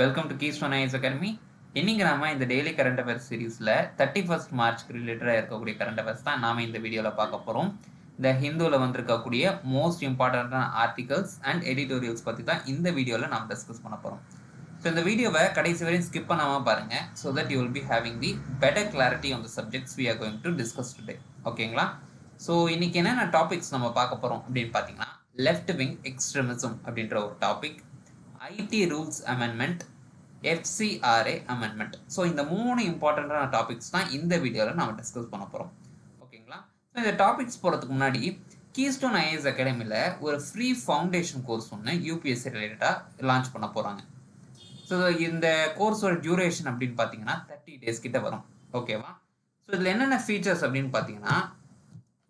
Welcome to keystone IS academy. இன்னைக்கு நாம இந்த டெய்லி கரண்ட் அஃபேர்ஸ் சீரீஸ்ல 31st மார்ச்க்கு ரிலேட்டடா இருக்கக்கூடிய கரண்ட் அஃபேர்ஸ் தான் நாம இந்த வீடியோல பார்க்க போறோம். இந்த ஹிந்துல வந்திருக்கக்கூடிய மோஸ்ட் இம்பார்ட்டன்டான ஆர்டிகல்ஸ் அண்ட் எடிட்டோரியல்ஸ் பத்தி தான் இந்த வீடியோல நாம டிஸ்கஸ் பண்ண போறோம். ஸோ இந்த வீடியோவை கடைசி வரையும் ஸ்கிப் பண்ணாம பாருங்க, so that you will be having the better clarity on the subjects we are going to discuss today. ஓகேங்களா? ஸோ இன்னைக்கு என்னென்ன டாபிக்ஸ் நம்ம பார்க்க போறோம் அப்படின்னு பார்த்தீங்கன்னா, லெஃப்ட் விங் எக்ஸ்ட்ரீமிசம் அப்படின்ற ஒரு topic, IT rules amendment, FCRA amendment. So இந்த 3 இம்பார்ட்டன்டான டாபிக்ஸ் தான் இந்த வீடியோவில் நம்ம டிஸ்கஸ் பண்ண போகிறோம். ஓகேங்களா? ஸோ இந்த டாபிக்ஸ் போகிறதுக்கு முன்னாடி கீஸ்டோன் ஐஏஎஸ் அகாடமியில் ஒரு ஃப்ரீ ஃபவுண்டேஷன் கோர்ஸ் ஒன்று யூபிஎஸ்சி ரிலேட்டடாக லான்ச் பண்ண போகிறாங்க. ஸோ இந்த கோர்ஸோட டியூரேஷன் அப்படின்னு பார்த்தீங்கன்னா 30 டேஸ் கிட்ட வரும். ஓகேவா? ஸோ இதில் என்னென்ன ஃபீச்சர்ஸ் அப்படின்னு பார்த்தீங்கன்னா,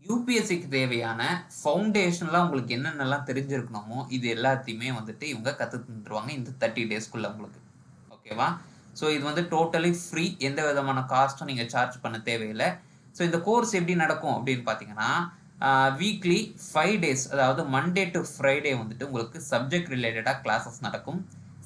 யூபிஎஸ்சிக்கு தேவையான ஃபவுண்டேஷன்லாம் உங்களுக்கு என்னென்னலாம் தெரிஞ்சிருக்கணுமோ இது எல்லாத்தையுமே வந்துட்டு இவங்க கற்று தந்துருவாங்க இந்த 30 டேஸ்க்குள்ள உங்களுக்கு. ஓகேவா? ஸோ இது வந்து டோட்டலி ஃப்ரீ, எந்த விதமான காஸ்ட்டும் நீங்கள் சார்ஜ் பண்ண தேவையில்லை. ஸோ இந்த கோர்ஸ் எப்படி நடக்கும் அப்படின்னு பார்த்தீங்கன்னா, வீக்லி 5 டேஸ், அதாவது மண்டே டு ஃப்ரைடே வந்துட்டு உங்களுக்கு சப்ஜெக்ட் ரிலேட்டடாக கிளாஸஸ் நடக்கும்.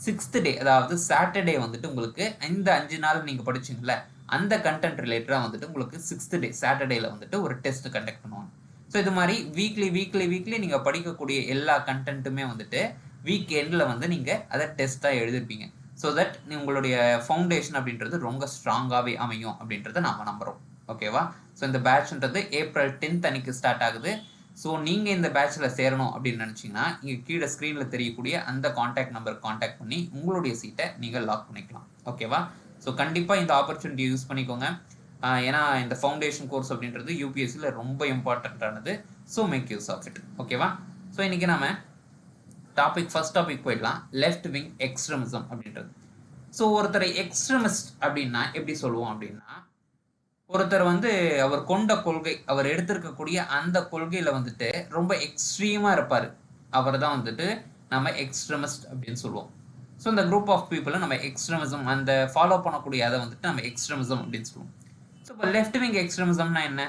6th டே, அதாவது சாட்டர்டே வந்துட்டு உங்களுக்கு இந்த 5 நாள் நீங்கள் படிச்சிங்கள அந்த கண்டென்ட் ரிலேட்டடாக வந்துட்டு உங்களுக்கு 6th டே சாட்டர்டேல வந்துட்டு ஒரு டெஸ்ட் கண்டக்ட் பண்ணுவாங்க. ஸோ இது மாதிரி வீக்லி நீங்கள் படிக்கக்கூடிய எல்லா கண்டென்ட்டுமே வந்துட்டு வீக் எண்டில் வந்து நீங்கள் அதை டெஸ்ட்டாக எழுதிருப்பீங்க. ஸோ தட் உங்களுடைய ஃபவுண்டேஷன் அப்படின்றது ரொம்ப ஸ்ட்ராங்காகவே அமையும் அப்படின்றத நாம் நம்புகிறோம். ஓகேவா? ஸோ இந்த பேட்ச்ன்றது April 10th அன்னைக்கு ஸ்டார்ட் ஆகுது. ஸோ நீங்கள் இந்த பேட்சில் சேரணும் அப்படின்னு நினச்சிங்கன்னா, இங்கே கீழே ஸ்க்ரீனில் தெரியக்கூடிய அந்த காண்டாக்ட் நம்பருக்கு காண்டாக்ட் பண்ணி உங்களுடைய சீட்டை நீங்கள் லாக் பண்ணிக்கலாம். ஓகேவா? ஸோ கண்டிப்பாக இந்த ஆப்பர்ச்சுனிட்டியை யூஸ் பண்ணிக்கோங்க. ஏன்னா இந்த ஃபவுண்டேஷன் கோர்ஸ் அப்படின்றது யூபிஎஸ்சியில் ரொம்ப இம்பார்ட்டண்ட்டானது. So make use of it. ஓகேவா? ஸோ இன்றைக்கி நம்ம ஃபர்ஸ்ட் டாபிக் போயிடலாம். லெஃப்ட் விங் எக்ஸ்ட்ரீமிசம் அப்படின்றது. ஸோ ஒருத்தரை எக்ஸ்ட்ரீமிஸ்ட் அப்படின்னா எப்படி சொல்லுவோம் அப்படின்னா, ஒருத்தர் வந்து அவர் கொண்ட கொள்கை, அவர் எடுத்திருக்கக்கூடிய அந்த கொள்கையில வந்துட்டு ரொம்ப எக்ஸ்ட்ரீமா இருப்பாரு, அவர் தான் வந்துட்டு நம்ம எக்ஸ்ட்ரீமிஸ்ட் அப்படின்னு சொல்லுவோம். ஸோ இந்த குரூப் ஆஃப் பீப்புளை நம்ம எக்ஸ்ட்ரீமிசம், அந்த ஃபாலோ பண்ணக்கூடிய அதை வந்துட்டு நம்ம எக்ஸ்ட்ரீமிசம் அப்படின்னு சொல்லுவோம். ஸோ இப்போ லெஃப்ட் விங் எக்ஸ்ட்ரீமிசம்னா என்ன?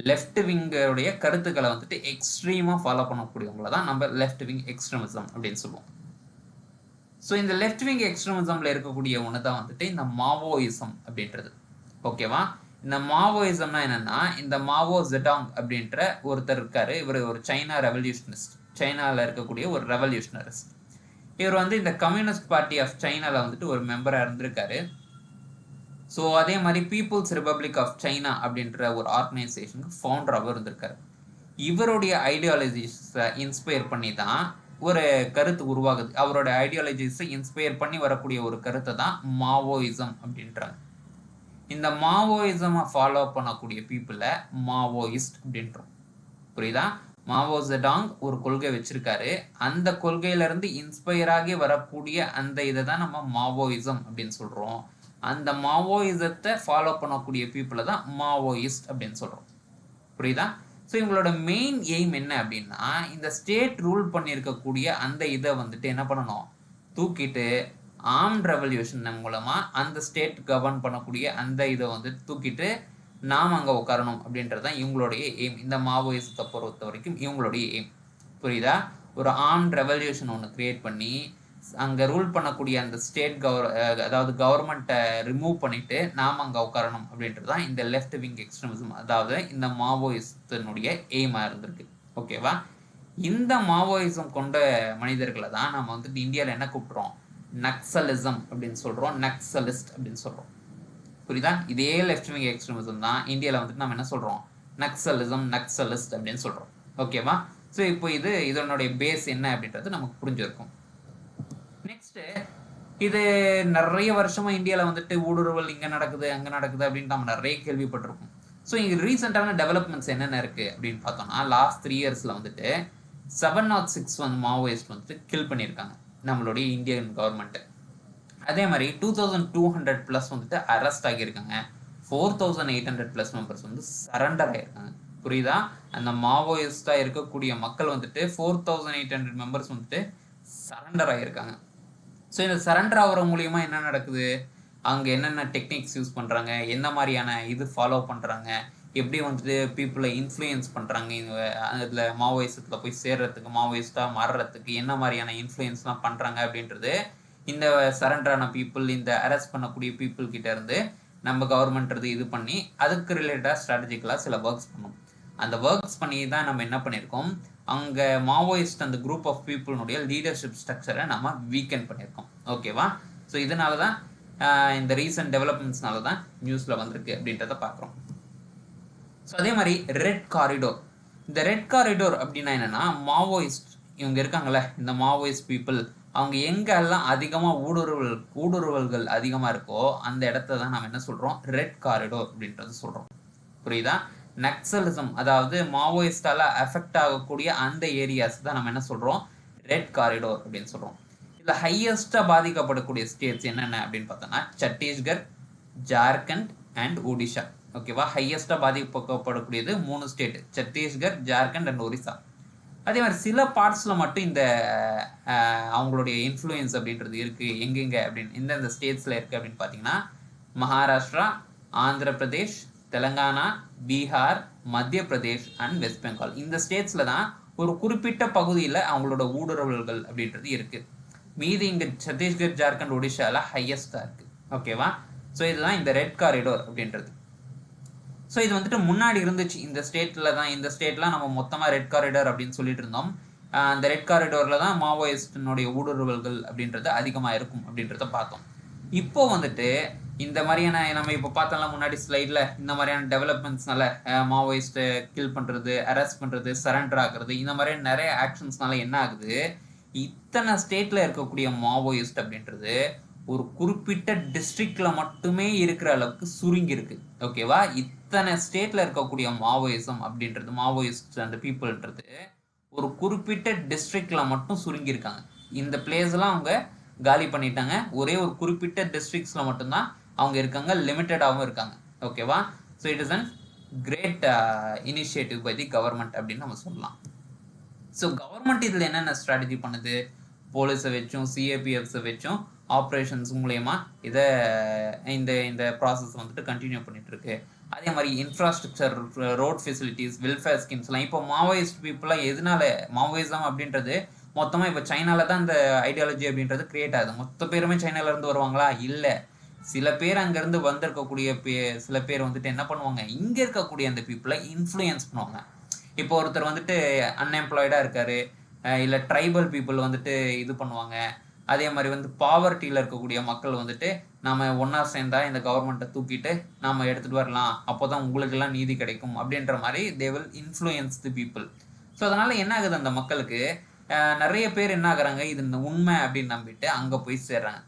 லெஃப்ட் விங்கருடைய கருத்துக்களை வந்துட்டு எக்ஸ்ட்ரீமா ஃபாலோ பண்ணக்கூடியவங்களை தான் நம்ம லெஃப்ட் விங் எக்ஸ்ட்ரீமிசம் அப்படின்னு சொல்லுவோம். ஸோ இந்த லெஃப்ட் விங் எக்ஸ்ட்ரீமிசம்ல இருக்கக்கூடிய ஒன்று தான் வந்துட்டு இந்த மாவோயிசம் அப்படின்றது. ஓகேவா? இந்த மாவோயிசம்னா என்னன்னா, இந்த மாவோ ஜெடாங் அப்படின்ற ஒருத்தர் இருக்காரு. இவர் ஒரு சைனா ரெவல்யூஷனிஸ்ட், சைனாவில் இருக்கக்கூடிய ஒரு ரெவல்யூஷனரிஸ்ட். இவர் வந்து இந்த கம்யூனிஸ்ட் பார்ட்டி ஆஃப் சைனாவில் வந்துட்டு ஒரு மெம்பராக இருந்திருக்காரு. ஸோ அதே மாதிரி பீப்புள்ஸ் ரிப்பப்ளிக் ஆஃப் சைனா அப்படின்ற ஒரு ஆர்கனைசேஷனுக்கு ஃபவுண்டராகவும் இருந்திருக்காரு. இவருடைய ஐடியாலஜிஸை இன்ஸ்பயர் பண்ணி தான் ஒரு கருத்து உருவாகுது. அவரோட ஐடியாலஜிஸை இன்ஸ்பயர் பண்ணி வரக்கூடிய ஒரு கருத்தை தான் மாவோயிசம் அப்படின்றாங்க. இந்த மாவோயிசமை ஃபாலோ பண்ணக்கூடிய பீப்புளை மாவோயிஸ்ட் அப்படின்றோம். புரியுதா? மாவோ ஜெடாங் ஒரு கொள்கை வச்சிருக்காரு, அந்த கொள்கையிலிருந்து இன்ஸ்பயர் ஆகி வரக்கூடிய அந்த இதை தான் நம்ம மாவோயிசம் அப்படின்னு சொல்றோம். அந்த மாவோயிசத்தை ஃபாலோ பண்ணக்கூடிய பீப்புளை தான் மாவோயிஸ்ட் அப்படின்னு சொல்றோம். புரியுதா? ஸோ இவங்களோட மெயின் எய்ம் என்ன அப்படின்னா, இந்த ஸ்டேட் ரூல் பண்ணியிருக்கக்கூடிய அந்த இதை வந்துட்டு என்ன பண்ணணும், தூக்கிட்டு ஆர்ம்ட் ரெவல்யூஷன் மூலமா அந்த ஸ்டேட் கவர்ன் பண்ணக்கூடிய அந்த இதை வந்து தூக்கிட்டு நாம் அங்கே உட்காரணும் அப்படின்றது தான் இவங்களுடைய எய்ம். இந்த மாவோயிசத்தை பொறுத்த வரைக்கும் இவங்களுடைய எய்ம். புரியுதா? ஒரு ஆர்ம்ட் ரெவல்யூஷன் ஒன்று கிரியேட் பண்ணி அங்கே ரூல் பண்ணக்கூடிய அந்த ஸ்டேட் அதாவது கவர்மெண்ட்டை ரிமூவ் பண்ணிட்டு நாம் அங்கே உட்காரணும் அப்படின்றது தான் இந்த லெஃப்ட் விங் எக்ஸ்ட்ரீமிசம், அதாவது இந்த மாவோயிசத்தினுடைய எய்மாக இருந்திருக்கு. ஓகேவா? இந்த மாவோயிசம் கொண்ட மனிதர்களை தான் நம்ம வந்துட்டு இந்தியாவில் என்ன கூப்பிட்றோம், நக்சலிசம் அப்படின்னு சொல்கிறோம், நக்சலிஸ்ட் அப்படின்னு சொல்கிறோம். புரியுதா? இதே லெஃப்ட் விங் எக்ஸ்ட்ரீமிசம் தான் இந்தியாவில் வந்துட்டு நம்ம என்ன சொல்கிறோம், நக்சலிசம், நக்சலிஸ்ட் அப்படின்னு சொல்கிறோம். ஓகேவா? ஸோ இப்போ இதனுடைய பேஸ் என்ன அப்படின்றது நமக்கு புரிஞ்சிருக்கும். நெக்ஸ்ட்டு, இது நிறைய வருஷமாக இந்தியாவில் வந்துட்டு ஊடுருவல் இங்கே நடக்குது அங்கே நடக்குது அப்படின்னு நம்ம நிறைய கேள்விப்பட்டிருக்கோம். ஸோ இங்கே ரீசெண்டான டெவலப்மெண்ட்ஸ் என்னென்ன இருக்குது அப்படின்னு பார்த்தோம்னா, லாஸ்ட் 3 இயர்ஸில் வந்துட்டு 706 வந்து மாவோயிஸ்ட் வந்துட்டு கில் பண்ணியிருக்காங்க நம்மளுடைய இந்தியன் கவர்மெண்ட்டு. அதே மாதிரி 2200+ வந்துட்டு அரெஸ்ட் ஆகியிருக்காங்க. 4800+ மெம்பர்ஸ் வந்து சரண்டர் ஆகியிருக்காங்க. புரியுதா? அந்த மாவோயிஸ்டாக இருக்கக்கூடிய மக்கள் வந்துட்டு 4800 மெம்பர்ஸ் வந்துட்டு சரண்டர் ஆகியிருக்காங்க. ஸோ இந்த சரண்டர் ஆகிற மூலியமாக என்ன நடக்குது, அங்கே என்னென்ன டெக்னிக்ஸ் யூஸ் பண்ணுறாங்க, என்ன மாதிரியான இது ஃபாலோ பண்ணுறாங்க, எப்படி வந்துட்டு பீப்புளை இன்ஃப்ளூயன்ஸ் பண்ணுறாங்க, இதில் மாவோயிசத்தில் போய் சேர்றதுக்கு, மாவோயிஸ்டாக மாறுறதுக்கு என்ன மாதிரியான இன்ஃப்ளூயன்ஸ்லாம் பண்ணுறாங்க அப்படின்றது இந்த சரண்டரான பீப்புள், இந்த அரெஸ்ட் பண்ணக்கூடிய பீப்புள் கிட்ட இருந்து நம்ம கவர்மெண்ட் இது பண்ணி அதுக்கு ரிலேட்டடாக ஸ்ட்ராட்டஜிக்கலாக சில ஒர்க்ஸ் பண்ணும். அந்த ஒர்க்ஸ் பண்ணி தான் நம்ம என்ன பண்ணியிருக்கோம், அங்கே மாவோயிஸ்ட் அந்த குரூப் ஆஃப் பீப்புளுடைய லீடர்ஷிப் ஸ்ட்ரக்சரை நம்ம வீக்கெண்ட் பண்ணியிருக்கோம். ஓகேவா? ஸோ இதனால தான் இந்த ரீசன்ட் டெவலப்மெண்ட்ஸ்னால தான் நியூஸில் வந்திருக்கு அப்படின்றத பார்க்குறோம். ஸோ அதே மாதிரி ரெட் காரிடோர். இந்த ரெட் காரிடோர் அப்படின்னா என்னன்னா, மாவோயிஸ்ட் இவங்க இருக்காங்கல்ல, இந்த மாவோயிஸ்ட் பீப்புள் அவங்க எங்கெல்லாம் அதிகமாக ஊடுருவல்கள் அதிகமாக இருக்கோ அந்த இடத்த தான் நம்ம என்ன சொல்கிறோம், ரெட் காரிடோர் அப்படின்றது சொல்கிறோம். புரியுதா? நக்சலிசம், அதாவது மாவோயிஸ்டால அஃபெக்ட் ஆகக்கூடிய அந்த ஏரியாஸ் தான் நம்ம என்ன சொல்கிறோம், ரெட் காரிடோர் அப்படின்னு சொல்கிறோம். இதில் ஹையஸ்ட்டாக பாதிக்கப்படக்கூடிய ஸ்டேட்ஸ் என்னென்ன அப்படின்னு பார்த்தோன்னா சத்தீஸ்கர், ஜார்க்கண்ட் அண்ட் ஒடிஷா. ஓகேவா? ஹையஸ்ட்டாக பாதிக்கப்படக்கூடியது 3 ஸ்டேட், சத்தீஸ்கர், ஜார்க்கண்ட் அண்ட் ஒரிசா. அதே மாதிரி சில பார்ட்ஸில் மட்டும் இந்த அவங்களுடைய இன்ஃப்ளூயன்ஸ் அப்படின்றது இருக்குது. எங்கெங்கே அப்படின்னு எந்தெந்த ஸ்டேட்ஸில் இருக்குது அப்படின்னு பார்த்தீங்கன்னா மகாராஷ்டிரா, ஆந்திர பிரதேஷ், தெலங்கானா, பீகார், மத்திய பிரதேஷ் அண்ட் வெஸ்ட் பெங்கால். இந்த ஸ்டேட்ஸில் தான் ஒரு குறிப்பிட்ட பகுதியில் அவங்களோட ஊடுருவல்கள் அப்படின்றது இருக்குது. மீதி இங்கே சத்தீஸ்கர், ஜார்க்கண்ட், ஒடிஷாவில் ஹையஸ்டாக இருக்குது. ஓகேவா? ஸோ இதுதான் இந்த ரெட் காரிடோர் அப்படின்றது. ஸோ இது வந்துட்டு முன்னாடி இருந்துச்சு இந்த ஸ்டேட்டில் தான். இந்த ஸ்டேட்லாம் நம்ம மொத்தமாக ரெட் காரிடோர் அப்படின்னு சொல்லிட்டு இருந்தோம். அந்த ரெட் காரிடோரில் தான் மாவோயிஸ்டினுடைய ஊடுருவல்கள் அப்படின்றது அதிகமாக இருக்கும் அப்படின்றத பார்த்தோம். இப்போ வந்துட்டு இந்த மாதிரியான நம்ம இப்போ பார்த்தோம்ல முன்னாடி ஸ்லைடில், இந்த மாதிரியான டெவலப்மெண்ட்ஸ்னால மாவோயிஸ்ட்டை கில் பண்ணுறது, அரெஸ்ட் பண்ணுறது, சரண்டர் ஆகுறது, இந்த மாதிரியான நிறைய ஆக்ஷன்ஸ்னால என்ன ஆகுது, இத்தனை ஸ்டேட்டில் இருக்கக்கூடிய மாவோயிஸ்ட் அப்படின்றது ஒரு குறிப்பிட்ட டிஸ்ட்ரிக்ட்ல மட்டுமே இருக்கிற அளவுக்கு சுருங்கி இருக்கு. ஓகேவா? இத்தனை ஸ்டேட்ல இருக்கக்கூடிய மாவோயிசம் அப்படின்றது, மாவோயிஸ்ட் அந்த பீப்புள்ன்றது ஒரு குறிப்பிட்ட டிஸ்ட்ரிக்ட்ல மட்டும் சுருங்கி இருக்காங்க. இந்த பிளேஸ் எல்லாம் அவங்க காலி பண்ணிட்டாங்க. ஒரே ஒரு குறிப்பிட்ட டிஸ்ட்ரிக்ட்ஸ்ல மட்டும்தான் அவங்க இருக்காங்க, லிமிட்டடாகவும் இருக்காங்க. ஓகேவா? So it is an great initiative by the government அப்படின்னு நம்ம சொல்லலாம். ஸோ கவர்மெண்ட் இதில் என்னென்ன ஸ்ட்ராட்டஜி பண்ணுது, போலீஸை வச்சும் சிஏபிஎஃப்ஸை வச்சும் ஆப்ரேஷன்ஸ் மூலயமா இதை இந்த ப்ராசஸ் வந்துட்டு கண்டினியூ பண்ணிட்டு இருக்கு. அதே மாதிரி இன்ஃப்ராஸ்ட்ரக்சர், ரோட் ஃபெசிலிட்டிஸ், வெல்ஃபேர் ஸ்கீம்ஸ்லாம் இப்போ மாவோயிஸ்ட் பீப்புளாக எதனால மாவோயிசம் அப்படின்றது மொத்தமாக இப்போ சைனால தான் இந்த ஐடியாலஜி அப்படின்றது கிரியேட் ஆகுது. மொத்த பேருமே சைனால இருந்து வருவாங்களா? இல்லை. சில பேர் அங்கேருந்து வந்திருக்கக்கூடிய சில பேர் வந்துட்டு என்ன பண்ணுவாங்க, இங்கே இருக்கக்கூடிய அந்த பீப்புளை இன்ஃப்ளூயன்ஸ் பண்ணுவாங்க. இப்போ ஒருத்தர் வந்துட்டு அன்எம்ப்ளாய்டாக இருக்காரு, இல்லை ட்ரைபல் பீப்புள் வந்துட்டு இது பண்ணுவாங்க. அதே மாதிரி வந்து பாவர்ட்டியில் இருக்கக்கூடிய மக்கள் வந்துட்டு நம்ம ஒன்றா சேர்ந்தா இந்த கவர்மெண்ட்டை தூக்கிட்டு நம்ம எடுத்துகிட்டு வரலாம், அப்போ தான் உங்களுக்கெல்லாம் நீதி கிடைக்கும் அப்படின்ற மாதிரி they will influence the people. So அதனால் என்ன ஆகுது, அந்த மக்களுக்கு நிறைய பேர் என்ன ஆகுறாங்க, இது இந்த உண்மை அப்படின்னு நம்பிட்டு அங்கே போய் சேர்றாங்க.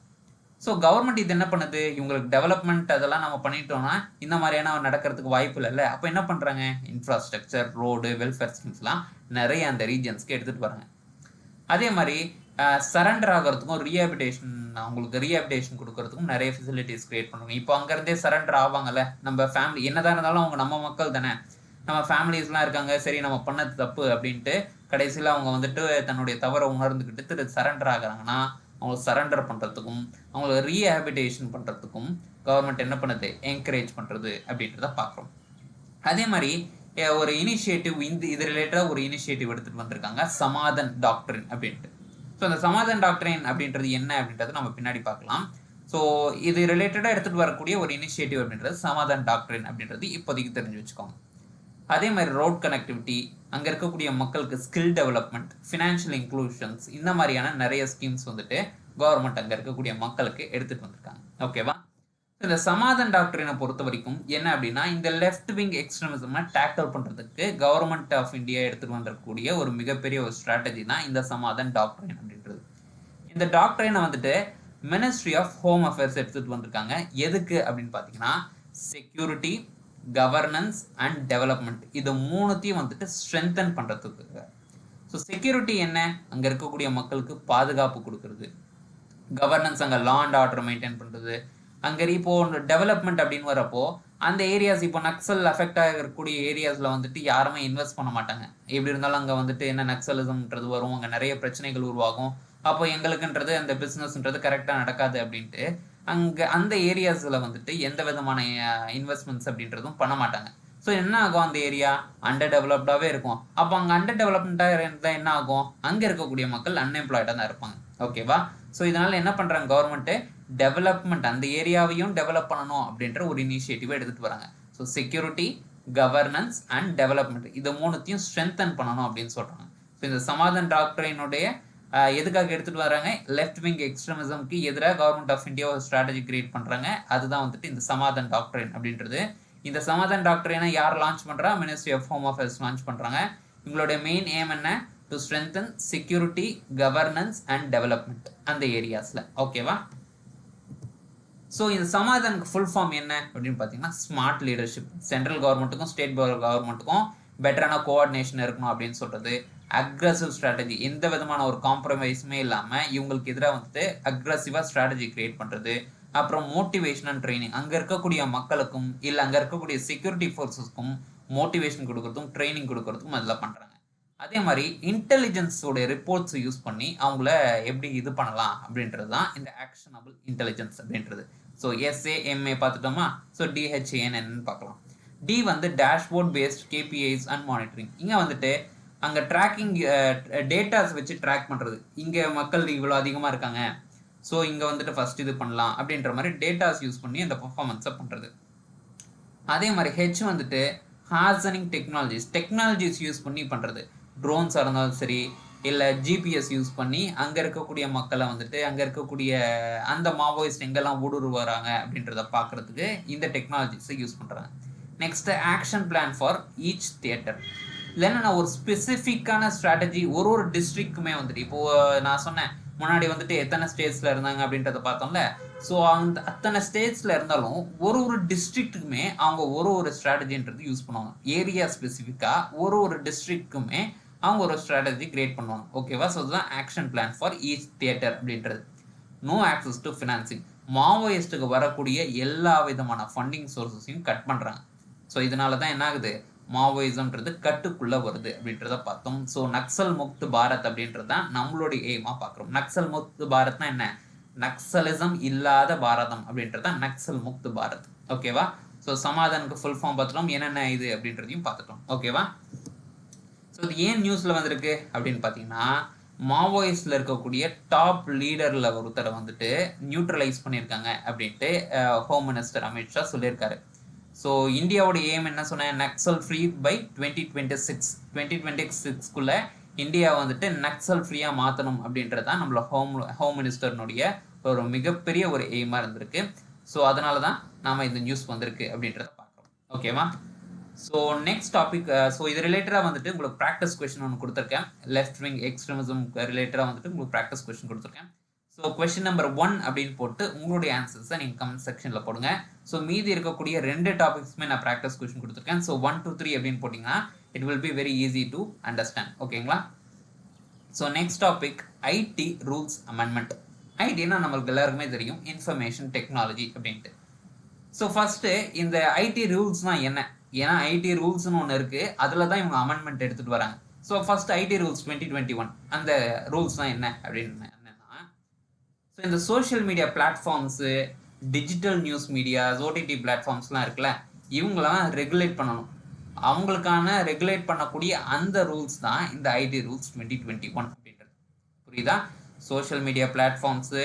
ஸோ கவர்மெண்ட் இது என்ன பண்ணுது, இவங்களுக்கு டெவலப்மெண்ட் அதெல்லாம் நம்ம பண்ணிட்டோம்னா இந்த மாதிரியான நடக்கிறதுக்கு வாய்ப்பு இல்லைல்ல. அப்போ என்ன பண்ணுறாங்க, இன்ஃப்ராஸ்ட்ரக்சர், ரோடு, வெல்ஃபேர் ஸ்கீம்ஸ்லாம் நிறைய அந்த ரீஜன்ஸ்க்கு எடுத்துகிட்டு வராங்க. அதே மாதிரி சரண்டர் ஆகிறதுக்கும் அவங்களுக்கு ரீஹாபிலிட்டேஷன் கொடுக்கறதுக்கும் நிறைய ஃபெசிலிட்டிஸ் கிரியேட் பண்ணுவாங்க. இப்போ அங்கேருந்தே சரண்டர் ஆவாங்கல்ல, நம்ம ஃபேமிலி என்னதான் இருந்தாலும் அவங்க நம்ம மக்கள் தானே, நம்ம ஃபேமிலிஸ்லாம் இருக்காங்க, சரி நம்ம பண்ணது தப்பு அப்படின்ட்டு கடைசியில் அவங்க வந்துட்டு தன்னுடைய தவறை உணர்ந்துக்கிட்டு சரண்டர் ஆகிறாங்கன்னா அவங்களுக்கு சரண்டர் பண்ணுறதுக்கும் அவங்களுக்கு ரீஹாபிலிட்டேஷன் பண்ணுறதுக்கும் கவர்மெண்ட் என்ன பண்ணுது, என்கரேஜ் பண்ணுறது அப்படின்றத பார்க்குறோம். அதே மாதிரி ஒரு இனிஷியேட்டிவ் இது ரிலேட்டடாக ஒரு இனிஷியேட்டிவ் எடுத்துகிட்டு வந்திருக்காங்க, சமாதன் டாக்டரின் அப்படின்ட்டு. ஸோ அந்த சமாதன் டாக்டரின் அப்படின்றது என்ன அப்படின்றது நம்ம பின்னாடி பார்க்கலாம். ஸோ இது ரிலேட்டடாக எடுத்துகிட்டு வரக்கூடிய ஒரு இனிஷியேட்டிவ் அப்படின்றது சமாதன் டாக்டரின் அப்படின்றது இப்போதைக்கு தெரிஞ்சு வச்சுக்கோங்க. அதே மாதிரி ரோட் கனெக்டிவிட்டி, அங்கே இருக்கக்கூடிய மக்களுக்கு ஸ்கில் டெவலப்மெண்ட், ஃபினான்ஷியல் இன்க்ளூஷன்ஸ், இந்த மாதிரியான நிறைய ஸ்கீம்ஸ் வந்துட்டு கவர்மெண்ட் அங்கே இருக்கக்கூடிய மக்களுக்கு எடுத்துகிட்டு வந்திருக்காங்க. ஓகேவா? இந்த சமாதன் டாக்டரினை பொறுத்த வரைக்கும் என்ன அப்படின்னா, இந்த லெஃப்ட் விங் எக்ஸ்ட்ரீமிசமை டேக்கிள் பண்ணுறதுக்கு கவர்மெண்ட் ஆஃப் இந்தியா எடுத்துகிட்டு வந்திருக்கக்கூடிய ஒரு மிகப்பெரிய ஒரு ஸ்ட்ராட்டஜி தான் இந்த சமாதன் டாக்டரின் அப்படின்றது. இந்த டாக்டரினை வந்துட்டு மினிஸ்ட்ரி ஆஃப் ஹோம் அஃபேர்ஸ் எடுத்துகிட்டு வந்திருக்காங்க. எதுக்கு அப்படின்னு பார்த்தீங்கன்னா, செக்யூரிட்டி, கவர்னன்ஸ் அண்ட் டெவலப்மெண்ட், இது மூணுத்தையும் வந்துட்டு ஸ்ட்ரென்தன் பண்ணுறதுக்கு. ஸோ செக்யூரிட்டி என்ன, அங்கே இருக்கக்கூடிய மக்களுக்கு பாதுகாப்பு கொடுக்கறது. கவர்னன்ஸ், அங்கே லா அண்ட் ஆர்டர் மெயின்டைன் பண்ணுறது. அங்கே இப்போ டெவலப்மெண்ட் அப்படின்னு வரப்போ அந்த ஏரியாஸ், இப்போ நக்சல் அஃபெக்ட் ஆகக்கூடிய ஏரியாஸில் வந்துட்டு யாருமே இன்வெஸ்ட் பண்ண மாட்டாங்க. எப்படி இருந்தாலும் அங்கே வந்துட்டு என்ன நக்சலிசம்ன்றது வரும், அங்கே நிறைய பிரச்சனைகள் உருவாகும். அப்போ எங்களுக்குன்றது அந்த பிஸ்னஸ்ன்றது கரெக்டாக நடக்காது அப்படின்ட்டு அங்கே அந்த ஏரியாஸில் வந்துட்டு எந்த விதமான இன்வெஸ்ட்மெண்ட்ஸ் அப்படின்றதும் பண்ண மாட்டாங்க. ஸோ என்ன ஆகும், அந்த ஏரியா அண்டர் டெவலப்டாகவே இருக்கும். அப்போ அங்கே அண்டர் டெவலப்மெண்ட்டாக இருந்தால் என்ன ஆகும், அங்கே இருக்கக்கூடிய மக்கள் அன்எம்ப்ளாய்டாக தான் இருப்பாங்க. ஓகேவா? ஸோ இதனால என்ன பண்றாங்க கவர்மெண்ட் டெவலப்மெண்ட் அந்த ஏரியாவையும் டெவலப் பண்ணணும் அப்படின்ற ஒரு இனிஷியேட்டிவ் எடுத்துட்டு வராங்க. So security, governance and development இது மூணுத்தையும் ஸ்ட்ரென்தன் பண்ணணும் அப்படின்னு சொல்றாங்க. ஸோ இந்த சமாதான் டாக்டரினுடைய எதுக்காக எடுத்துட்டு வராங்க, லெஃப்ட் விங் எக்ஸ்ட்ரீமிசம்க்கு எதிராக கவர்மெண்ட் ஆஃப் இந்தியா ஒரு ஸ்ட்ராட்டஜி கிரியேட் பண்றாங்க. அதுதான் வந்துட்டு இந்த சமாதான் டாக்டரின் அப்படின்றது. இந்த சமாதான் டாக்டரினை யார் லான்ச் பண்றா, ministry of home affairs launch பண்றாங்க. இவங்களுடைய மெயின் ஏம் என்ன, to strengthen security, governance and development அந்த ஏரியாஸ்ல. ஓகேவா? ஸோ இந்த சமாதானுக்கு ஃபுல் ஃபார்ம் என்ன அப்படின்னு பார்த்தீங்கன்னா ஸ்மார்ட் லீடர்ஷிப். சென்ட்ரல் கவர்மெண்ட்டுக்கும் ஸ்டேட் கவர்மெண்ட்டுக்கும் பெட்டரான கோஆர்டினேஷன் இருக்கணும் அப்படின்னு சொல்றது. அக்ரெசிவ் ஸ்ட்ராட்டஜி, எந்த விதமான ஒரு காம்ப்ரமைஸுமே இல்லாமல் இவங்களுக்கு எதிராக வந்துட்டு அக்ரெசிவாக ஸ்ட்ராட்டஜி கிரியேட் பண்ணுறது. அப்புறம் மோட்டிவேஷன் அண்ட் ட்ரைனிங், அங்கே இருக்கக்கூடிய மக்களுக்கும் இல்லை அங்கே இருக்கக்கூடிய செக்யூரிட்டி ஃபோர்ஸஸ்க்கும் மோட்டிவேஷன் கொடுக்கறதுக்கும் ட்ரைனிங் கொடுக்கறதுக்கும் அதெல்லாம் பண்ணுறாங்க. அதே மாதிரி இன்டெலிஜென்ஸோட ரிப்போர்ட்ஸ் யூஸ் பண்ணி அவங்கள எப்படி இது பண்ணலாம் அப்படின்றது தான் இந்த ஆக்ஷனபிள் இன்டெலிஜென்ஸ் அப்படின்றது. ஸோ SAMA பார்த்துட்டோமா. ஸோ DHAN என்னன்னு பார்க்கலாம். டி வந்து dashboard based KPIs and monitoring. இங்கே வந்துட்டு அங்கே ட்ராக்கிங் டேட்டாஸ் வச்சு ட்ராக் பண்ணுறது. இங்கே மக்கள் இவ்வளோ அதிகமாக இருக்காங்க, ஸோ இங்கே வந்துட்டு ஃபர்ஸ்ட் இது பண்ணலாம் அப்படின்ற மாதிரி டேட்டாஸ் யூஸ் பண்ணி அந்த பர்ஃபார்மன்ஸை பண்ணுறது. அதே மாதிரி ஹெச் வந்துட்டு ஹாசனிங் டெக்னாலஜிஸ் யூஸ் பண்ணி பண்ணுறது. ட்ரோன்ஸாக இருந்தாலும் சரி, இல்லை GPS யூஸ் பண்ணி அங்கே இருக்கக்கூடிய மக்களை வந்துட்டு அங்கே இருக்கக்கூடிய அந்த மாவோயிஸ்ட் எங்கெல்லாம் ஊடுருவாங்க அப்படின்றத பார்க்குறதுக்கு இந்த டெக்னாலஜிஸை யூஸ் பண்ணுறாங்க. Next action plan for each theatre. இல்லைன்னா நான் ஒரு ஸ்பெசிஃபிக்கான ஸ்ட்ராட்டஜி ஒரு டிஸ்ட்ரிக்ட்டுமே வந்துட்டு, இப்போது நான் சொன்னேன் முன்னாடி வந்துட்டு எத்தனை ஸ்டேட்ஸில் இருந்தாங்க அப்படின்றத பார்த்தோம்ல. ஸோ அந்த அத்தனை ஸ்டேட்ஸில் இருந்தாலும் ஒரு டிஸ்ட்ரிக்ட்டுக்குமே அவங்க ஒரு ஸ்ட்ராட்டஜின்றது யூஸ் பண்ணுவாங்க. ஏரியா ஸ்பெசிஃபிக்காக ஒரு டிஸ்ட்ரிக்ட்டுக்குமே அவங்க ஒரு ஸ்ட்ராட்டஜி கிரியேட் பண்ணுவாங்க. ஓகேவா? ஸோ இதுதான் action plan for each theatre அப்படின்றது. நோ ஆக்சஸ் டு ஃபினான்சிங், மாவோயிஸ்ட்டுக்கு வரக்கூடிய எல்லா விதமான ஃபண்டிங் சோர்ஸஸையும் கட் பண்ணுறாங்க. ஸோ இதனால தான் என்ன ஆகுது, மாவோயிசம்ன்றது கட்டுக்குள்ளே வருது அப்படின்றத பார்த்தோம். ஸோ நக்சல் முக்த் பாரத் அப்படின்றது தான் நம்மளுடைய எய்மாக பார்க்குறோம். நக்சல் முக்த் பாரத்னா என்ன, நக்சலிசம் இல்லாத பாரதம் அப்படின்றது தான் நக்சல் முக்த் பாரத். ஓகேவா? ஸோ சமாதானுக்கு ஃபுல் ஃபார்ம் பார்த்துட்டோம், என்னென்ன இது அப்படின்றதையும் பார்த்துட்டோம். ஓகேவா? ஸோ இது ஏன் நியூஸில் வந்திருக்கு அப்படின்னு பார்த்தீங்கன்னா, மாவோயிஸ்டில் இருக்கக்கூடிய டாப் லீடரில் ஒருத்தரை வந்துட்டு நியூட்ரலைஸ் பண்ணியிருக்காங்க அப்படின்ட்டு ஹோம் மினிஸ்டர் அமித்ஷா சொல்லியிருக்காரு. ஸோ இந்தியாவோட எய்ம் என்ன சொன்னேன், நக்சல் ஃப்ரீ பை 2026 இந்தியா வந்துட்டு நக்சல் ஃப்ரீயாக மாற்றணும் அப்படின்றது தான் நம்மளோட ஹோம் மினிஸ்டர்னுடைய ஒரு மிகப்பெரிய ஒரு எய்மாக இருந்திருக்கு. ஸோ அதனால தான் நாம் இந்த நியூஸ் வந்திருக்கு அப்படின்றத பார்க்குறோம். ஓகேவா? ஸோ நெக்ஸ்ட் டாபிக், ஸோ இது ரிலேட்டடாக வந்துட்டு உங்களுக்கு ப்ராக்டிஸ் கொஸ்டின் ஒன்று கொடுத்துருக்கேன். லெஃப்ட் விங் எக்ஸ்ட்ரீமிசம் ரிலேட்டடாக வந்துட்டு உங்களுக்கு ப்ராக்டிஸ் கொஸ்டின் கொடுத்துருக்கேன். ஸோ கொஸ்டின் நம்பர் 1 அப்படின்னு போட்டு உங்களுடைய ஆன்சர்ஸை நீங்கள் கமெண்ட் செக்ஷனில் போடுங்க. ஸோ மீதி இருக்கக்கூடிய 2 டாபிக்ஸுமே நான் ப்ராக்டிஸ் கொஸ்டின் கொடுத்துருக்கேன். ஸோ 1, 2, 3 அப்படின்னு போட்டிங்கன்னா it will be very easy to understand. ஓகேங்களா? So next topic IT rules amendment. ஐடினா நம்மளுக்கு எல்லாருக்குமே தெரியும், இன்ஃபர்மேஷன் டெக்னாலஜி அப்படின்ட்டு. ஸோ ஃபர்ஸ்ட்டு இந்த ஐடி ரூல்ஸ்னால் என்ன, ஏன்னா ஐடி ரூல்ஸ்னு ஒன்று இருக்குது, அதில் தான் இவங்க அமெண்ட்மெண்ட் எடுத்துகிட்டு வராங்க. ஸோ ஃபர்ஸ்ட் ஐடி ரூல்ஸ் 2021 அந்த ரூல்ஸ் தான் என்ன அப்படின்னு என்னன்னா, ஸோ இந்த social media platforms, digital news medias, OTT பிளாட்ஃபார்ம்ஸ்லாம் இருக்குல்ல, இவங்களாம் ரெகுலேட் பண்ணணும். அவங்களுக்கான ரெகுலேட் பண்ணக்கூடிய அந்த ரூல்ஸ் தான் இந்த ஐடி ரூல்ஸ் 2021 அப்படின்றது. புரியுதா? Social media platforms,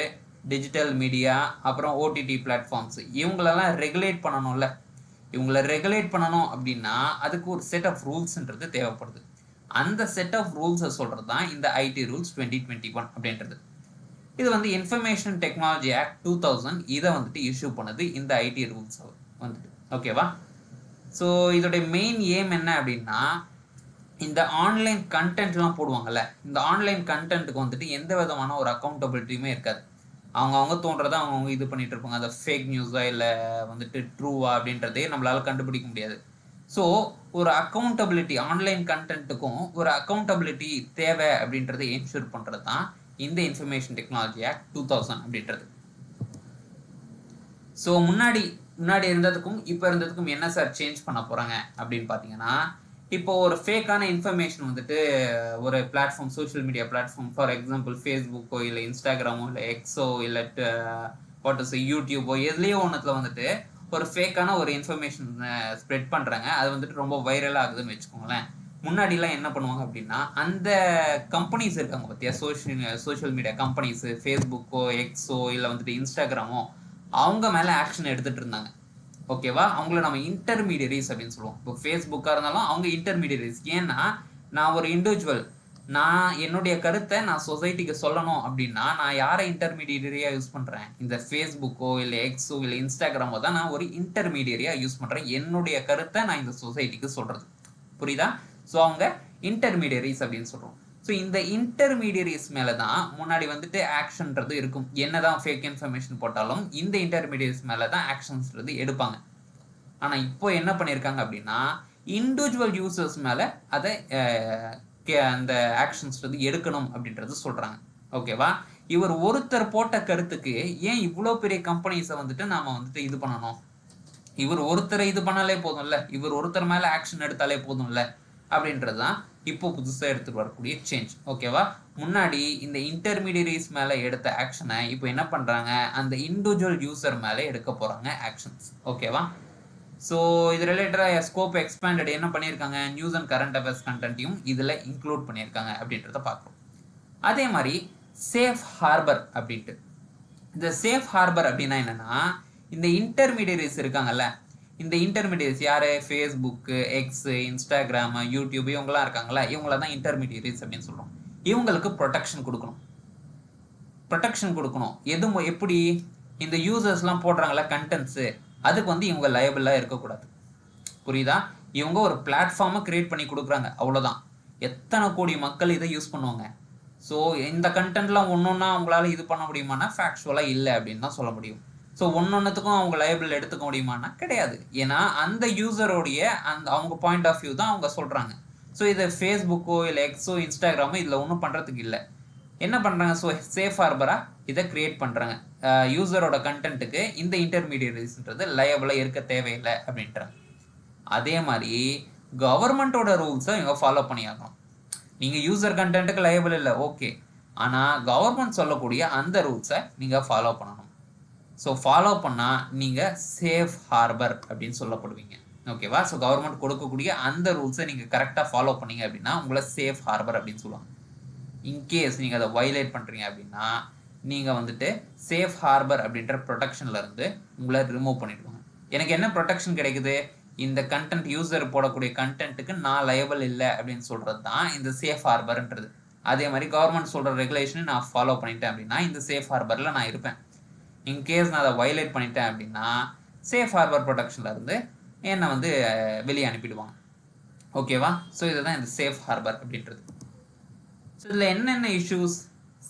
digital media, அப்புறம் OTT பிளாட்ஃபார்ம்ஸு, இவங்களெல்லாம் ரெகுலேட் பண்ணணும்ல. இவங்களை ரெகுலேட் பண்ணணும் அப்படின்னா அதுக்கு ஒரு செட் ஆஃப் ரூல்ஸ்ன்றது தேவைப்படுது. அந்த செட் ஆஃப் ரூல்ஸை சொல்கிறது தான் இந்த ஐடி ரூல்ஸ் 2021 அப்படின்றது. இது வந்து இன்ஃபர்மேஷன் டெக்னாலஜி ஆக்ட் 2000 இதை வந்துட்டு இஷ்யூ பண்ணது இந்த ஐடி ரூல்ஸ் வந்துட்டு. ஓகேவா? ஸோ இதோடைய மெயின் ஏம் என்ன அப்படின்னா, இந்த ஆன்லைன் கண்டென்ட்லாம் போடுவாங்கல்ல, இந்த ஆன்லைன் கண்டென்ட்டுக்கு வந்துட்டு எந்த விதமான ஒரு அக்கௌண்டபிலிட்டியுமே இருக்காது. அவங்க தோன்றதை அவங்க இது பண்ணிட்டு இருப்பாங்க. அதை ஃபேக் நியூஸா இல்லை வந்துட்டு ட்ரூவா அப்படின்றதே நம்மளால கண்டுபிடிக்க முடியாது. ஸோ ஒரு அக்கௌண்டபிலிட்டி, ஆன்லைன் கண்டென்ட்டுக்கும் ஒரு அக்கௌண்டபிலிட்டி தேவை அப்படின்றத என்ஷூர் பண்ணுறது தான் இந்த இன்ஃபர்மேஷன் டெக்னாலஜி ஆக்ட் 2000 அப்படின்றது. ஸோ முன்னாடி இருந்ததுக்கும் இப்போ இருந்ததுக்கும் என்ன சார் சேஞ்ச் பண்ண போகிறாங்க அப்படின்னு பார்த்தீங்கன்னா, இப்போ ஒரு ஃபேக்கான இன்ஃபர்மேஷன் வந்துட்டு ஒரு platform, social media platform, for example ஃபேஸ்புக்கோ இல்லை இன்ஸ்டாகிராமோ இல்லை எக்ஸோ இல்லை யூடியூபோ எதுலேயோ ஒன்றுத்தில் வந்துட்டு ஒரு ஃபேக்கான ஒரு இன்ஃபர்மேஷன் ஸ்ப்ரெட் பண்ணுறாங்க. அது வந்துட்டு ரொம்ப வைரலாக ஆகுதுன்னு வச்சுக்கோங்களேன். முன்னாடிலாம் என்ன பண்ணுவாங்க அப்படின்னா அந்த கம்பெனிஸ் இருக்காங்க பார்த்தியா, சோஷியல் மீடியா கம்பெனிஸ், ஃபேஸ்புக்கோ எக்ஸோ இல்லை வந்துட்டு இன்ஸ்டாகிராமோ, அவங்க மேலே ஆக்ஷன் எடுத்துட்டு இருந்தாங்க. ஓகேவா? அவங்கள நம்ம இன்டர்மீடியரிஸ் அப்படின்னு சொல்லுவோம். இப்போ ஃபேஸ்புக்காக இருந்தாலும் அவங்க இன்டர்மீடியரிஸ். ஏன்னா நான் ஒரு இண்டிவிஜுவல், நான் என்னுடைய கருத்தை நான் சொசைட்டிக்கு சொல்லணும் அப்படின்னா நான் யாரை இன்டர்மீடியரியா யூஸ் பண்றேன்? இந்த ஃபேஸ்புக்கோ இல்லை எக்ஸோ இல்லை இன்ஸ்டாகிராமோ தான் நான் ஒரு இன்டர்மீடியரியா யூஸ் பண்றேன். என்னுடைய கருத்தை நான் இந்த சொசைட்டிக்கு சொல்றது. புரியுதா? ஸோ அவங்க இன்டர்மீடியரிஸ் அப்படின்னு சொல்றோம். ஸோ இந்த இன்டர்மீடியரிஸ் மேலே தான் முன்னாடி வந்துட்டு ஆக்ஷன்றது இருக்கும். என்னதான் ஃபேக் இன்ஃபர்மேஷன் போட்டாலும் இந்த இன்டர்மீடியரிஸ் மேலே தான் ஆக்ஷன்ஸ்றது எடுப்பாங்க. ஆனால் இப்போ என்ன பண்ணியிருக்காங்க அப்படின்னா இண்டிவிஜுவல் யூசர்ஸ் மேலே அதை அந்த ஆக்ஷன்ஸ்றது எடுக்கணும் அப்படின்றது சொல்கிறாங்க. ஓகேவா? இவர் ஒருத்தர் போட்ட கருத்துக்கு ஏன் இவ்வளோ பெரிய கம்பெனிஸை வந்துட்டு நாம் வந்துட்டு இது பண்ணணும்? இவர் ஒருத்தரை இது பண்ணாலே போதும்ல, இவர் ஒருத்தர் மேலே ஆக்ஷன் எடுத்தாலே போதும்ல அப்படின்றது தான் இப்போ புதுசாக எடுத்துட்டு வரக்கூடிய சேஞ்ச். ஓகேவா? முன்னாடி இந்த இன்டர்மீடியரிஸ் மேலே எடுத்த ஆக்ஷனை இப்போ என்ன பண்ணுறாங்க, அந்த இண்டிவிஜுவல் யூசர் மேலே எடுக்க போகிறாங்க ஆக்ஷன்ஸ். ஓகேவா? ஸோ இது ரிலேட்டடாக ஸ்கோப் எக்ஸ்பேண்டட் என்ன பண்ணியிருக்காங்க, நியூஸ் அண்ட் கரண்ட் அஃபேர்ஸ் கண்டென்ட்டையும் இதில் இன்க்ளூட் பண்ணியிருக்காங்க அப்படின்றத பார்க்குறோம். அதே மாதிரி சேஃப் ஹார்பர் அப்படின்ட்டு, இந்த சேஃப் ஹார்பர் அப்படின்னா என்னன்னா, இந்த இன்டர்மீடியரிஸ் இருக்காங்கல்ல, இந்த இன்டர்மீடியரிஸ் யாரு, ஃபேஸ்புக்கு, எக்ஸ், இன்ஸ்டாகிராம், யூடியூப், இவங்கெல்லாம் இருக்காங்களா, இவங்கள தான் இன்டர்மீடியரிஸ் அப்படின்னு சொல்றோம். இவங்களுக்கு ப்ரொடெக்ஷன் கொடுக்கணும். ப்ரொடெக்ஷன் கொடுக்கணும் எப்படி? இந்த யூசர்ஸ்லாம் போடுறாங்களா கண்டென்ட்ஸு, அதுக்கு வந்து இவங்க லயபிளாக இருக்கக்கூடாது. புரியுதா? இவங்க ஒரு பிளாட்ஃபார்மை கிரியேட் பண்ணி கொடுக்குறாங்க, அவ்வளோதான். எத்தனை கோடி மக்கள் இதை யூஸ் பண்ணுவாங்க. ஸோ இந்த கண்டென்ட்லாம் ஒன்றொன்னா அவங்களால இது பண்ண முடியுமானா ஃபேக்சுவலாக இல்லை அப்படின்னு தான் சொல்ல முடியும். ஸோ ஒன்னொன்றுத்துக்கும் அவங்க லைபிள் எடுத்துக்க முடியுமானா கிடையாது. ஏன்னா அந்த யூசரோடைய அந்த அவங்க பாயிண்ட் ஆஃப் வியூ தான் அவங்க சொல்கிறாங்க. ஸோ இதை ஃபேஸ்புக்கோ இல்லை எக்ஸோ இன்ஸ்டாகிராமோ இதில் ஒன்றும் பண்ணுறதுக்கு இல்லை. என்ன பண்ணுறாங்க, ஸோ சேஃப் ஹார்பராக இதை கிரியேட் பண்ணுறாங்க. யூசரோட கண்டென்ட்டுக்கு இந்த இன்டர்மீடியரிஸ்ன்றது லயபிளாக இருக்க தேவையில்லை அப்படின்றாங்க. அதே மாதிரி கவர்மெண்ட்டோட ரூல்ஸை இவங்க ஃபாலோ பண்ணியாகணும். நீங்கள் யூசர் கண்டென்ட்டுக்கு லயபிள் இல்லை, ஓகே, ஆனால் கவர்மெண்ட் சொல்லக்கூடிய அந்த ரூல்ஸை நீங்கள் ஃபாலோ பண்ணணும். ஸோ ஃபாலோ பண்ணால் நீங்கள் சேஃப் ஹார்பர் அப்படின்னு சொல்லப்படுவீங்க. ஓகேவா? ஸோ கவர்மெண்ட் கொடுக்கக்கூடிய அந்த ரூல்ஸை நீங்கள் கரெக்டாக ஃபாலோ பண்ணீங்க அப்படின்னா உங்களை சேஃப் ஹார்பர் அப்படின்னு சொல்லுவாங்க. இன்கேஸ் நீங்கள் அதை வயலேட் பண்ணுறீங்க அப்படின்னா நீங்கள் வந்துட்டு சேஃப் ஹார்பர் அப்படின்ற ப்ரொடெக்ஷன்லேருந்து உங்களை ரிமூவ் பண்ணிடுவாங்க. எனக்கு என்ன ப்ரொடெக்ஷன் கிடைக்குது, இந்த கண்டென்ட் யூசர் போடக்கூடிய கண்டென்ட்டுக்கு நான் லயபிள் இல்லை அப்படின்னு சொல்கிறது தான் இந்த சேஃப் ஹார்பர்ன்றது. அதே மாதிரி கவர்மெண்ட் சொல்கிற ரெகுலேஷனை நான் ஃபாலோ பண்ணிட்டேன் அப்படின்னா இந்த சேஃப் ஹார்பரில் நான் இருப்பேன். இன்கேஸ் நான் அதை வயலேட் பண்ணிட்டேன் அப்படின்னா சேஃப் ஹார்பர் ப்ரொடெக்ஷன்லேருந்து என்னை வந்து வெளியே அனுப்பிடுவாங்க. ஓகேவா? ஸோ இதுதான் இந்த சேஃப் ஹார்பர் அப்படின்றது. ஸோ இதில் என்னென்ன இஷ்யூஸ்,